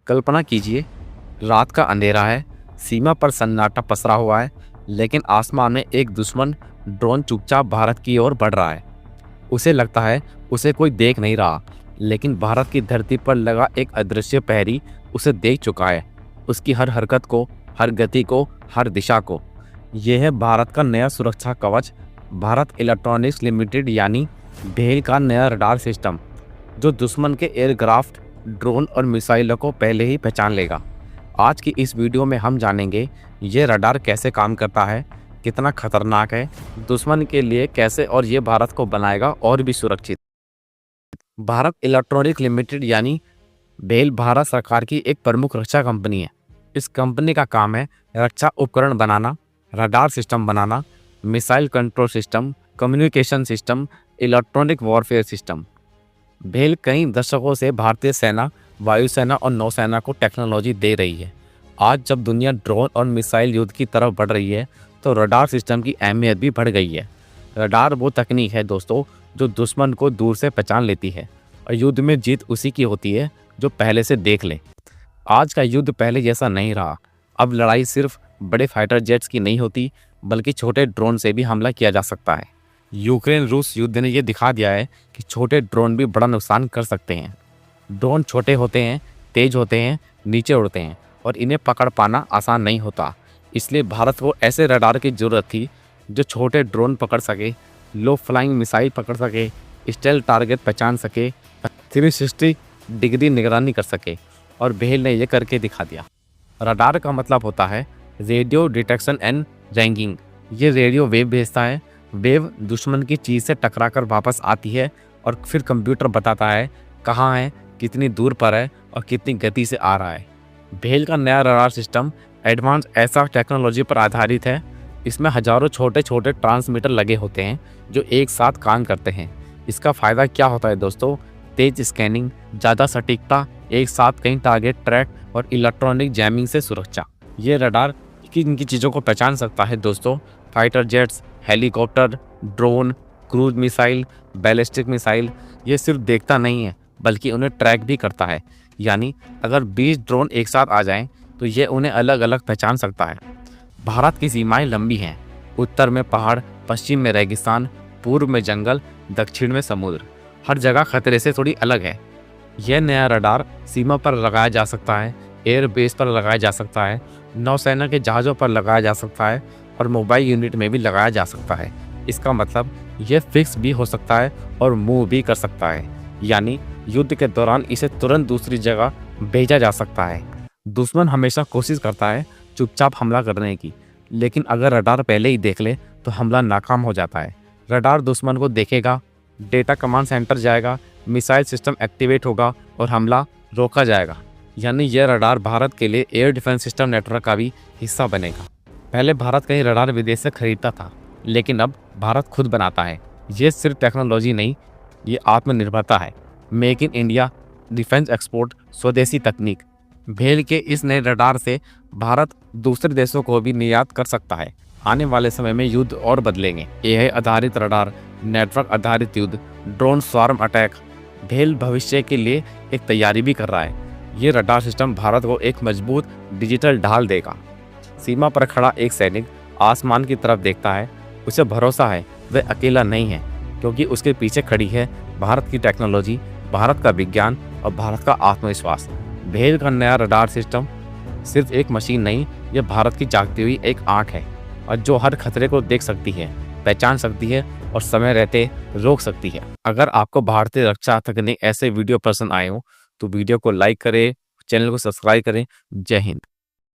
कल्पना कीजिए, रात का अंधेरा है, सीमा पर सन्नाटा पसरा हुआ है, लेकिन आसमान में एक दुश्मन ड्रोन चुपचाप भारत की ओर बढ़ रहा है। उसे लगता है उसे कोई देख नहीं रहा, लेकिन भारत की धरती पर लगा एक अदृश्य प्रहरी उसे देख चुका है, उसकी हर हरकत को, हर गति को, हर दिशा को। यह है भारत का नया सुरक्षा कवच, भारत इलेक्ट्रॉनिक्स लिमिटेड यानी भेल का नया रडार सिस्टम, जो दुश्मन के एयरक्राफ्ट, ड्रोन और मिसाइलों को पहले ही पहचान लेगा। आज की इस वीडियो में हम जानेंगे ये रडार कैसे काम करता है, कितना खतरनाक है, दुश्मन के लिए कैसे, और ये भारत को बनाएगा और भी सुरक्षित। भारत इलेक्ट्रॉनिक लिमिटेड यानी भेल भारत सरकार की एक प्रमुख रक्षा कंपनी है। इस कंपनी का काम है रक्षा उपकरण बनाना, रडार सिस्टम बनाना, missile control system, communication system, electronic warfare system. भेल कई दशकों से भारतीय सेना, वायुसेना और नौसेना को टेक्नोलॉजी दे रही है। आज जब दुनिया ड्रोन और मिसाइल युद्ध की तरफ बढ़ रही है, तो रडार सिस्टम की अहमियत भी बढ़ गई है। रडार वो तकनीक है दोस्तों, जो दुश्मन को दूर से पहचान लेती है और युद्ध में जीत उसी की होती है जो पहले से देख ले। आज का युद्ध पहले जैसा नहीं रहा। अब लड़ाई सिर्फ बड़े फाइटर जेट्स की नहीं होती, बल्कि छोटे ड्रोन से भी हमला किया जा सकता है। यूक्रेन रूस युद्ध ने यह दिखा दिया है कि छोटे ड्रोन भी बड़ा नुकसान कर सकते हैं। ड्रोन छोटे होते हैं, तेज होते हैं, नीचे उड़ते हैं और इन्हें पकड़ पाना आसान नहीं होता। इसलिए भारत को ऐसे रडार की ज़रूरत थी जो छोटे ड्रोन पकड़ सके, लो फ्लाइंग मिसाइल पकड़ सके, स्टेल टारगेट पहचान सके, 360 डिग्री निगरानी कर सके, और भेल ने यह करके दिखा दिया। रडार का मतलब होता है रेडियो डिटेक्शन एंड रैंकिंग। ये रेडियो वेव भेजता है। वेव दुश्मन की चीज़ से टकराकर वापस आती है और फिर कंप्यूटर बताता है कहाँ है, कितनी दूर पर है और कितनी गति से आ रहा है। भेल का नया रडार सिस्टम एडवांस ऐसा टेक्नोलॉजी पर आधारित है। इसमें हजारों छोटे छोटे ट्रांसमीटर लगे होते हैं जो एक साथ काम करते हैं। इसका फ़ायदा क्या होता है दोस्तों? तेज स्कैनिंग, ज़्यादा सटीकता, एक साथ कई टारगेट ट्रैक और इलेक्ट्रॉनिक जैमिंग से सुरक्षा। ये रडार इनकी चीज़ों को पहचान सकता है दोस्तों। Fighter jets, helicopter, drone, cruise missile, ballistic missile. ये सिर्फ देखता नहीं है, बल्कि उन्हें ट्रैक भी करता है। यानी अगर 20 ड्रोन एक साथ आ जाएं, तो ये उन्हें अलग अलग पहचान सकता है। भारत की सीमाएं लंबी हैं। उत्तर में पहाड़, पश्चिम में रेगिस्तान, पूर्व में जंगल, दक्षिण में समुद्र। हर जगह खतरे से थोड़ी अलग है। यह नया रडार सीमा पर लगाया जा सकता है, एयर बेस पर लगाया जा सकता है, नौसेना के जहाज़ों पर लगाया जा सकता है और मोबाइल यूनिट में भी लगाया जा सकता है। इसका मतलब यह फिक्स भी हो सकता है और मूव भी कर सकता है। यानी युद्ध के दौरान इसे तुरंत दूसरी जगह भेजा जा सकता है। दुश्मन हमेशा कोशिश करता है चुपचाप हमला करने की, लेकिन अगर रडार पहले ही देख ले तो हमला नाकाम हो जाता है। रडार दुश्मन को देखेगा, डेटा कमांड सेंटर जाएगा, मिसाइल सिस्टम एक्टिवेट होगा और हमला रोका जाएगा। यानी यह रडार भारत के लिए एयर डिफेंस सिस्टम नेटवर्क का भी हिस्सा बनेगा। पहले भारत कई रडार विदेश से खरीदता था, लेकिन अब भारत खुद बनाता है। ये सिर्फ टेक्नोलॉजी नहीं, ये आत्मनिर्भरता है। Make in India, defence export, स्वदेशी तकनीक। भेल के इस नए रडार से भारत दूसरे देशों को भी निर्यात कर सकता है। आने वाले समय में युद्ध और बदलेंगे। एआई आधारित रडार, नेटवर्क आधारित युद्ध, ड्रोन स्वार्म अटैक। भेल भविष्य के लिए एक तैयारी भी कर रहा है। ये रडार सिस्टम भारत को एक मजबूत डिजिटल ढाल देगा। सीमा पर खड़ा एक सैनिक आसमान की तरफ देखता है, उसे भरोसा है वह अकेला नहीं है, क्योंकि उसके पीछे खड़ी है भारत की टेक्नोलॉजी, भारत का विज्ञान और भारत का आत्मविश्वास। भेल का नया रडार सिस्टम सिर्फ एक मशीन नहीं, यह भारत की जागती हुई एक आंख है, और जो हर खतरे को देख सकती है, पहचान सकती है और समय रहते रोक सकती है। अगर आपको भारतीय रक्षा तकनीक ऐसे वीडियो पसंद आए हो तो वीडियो को लाइक करें, चैनल को सब्सक्राइब करें। जय हिंद।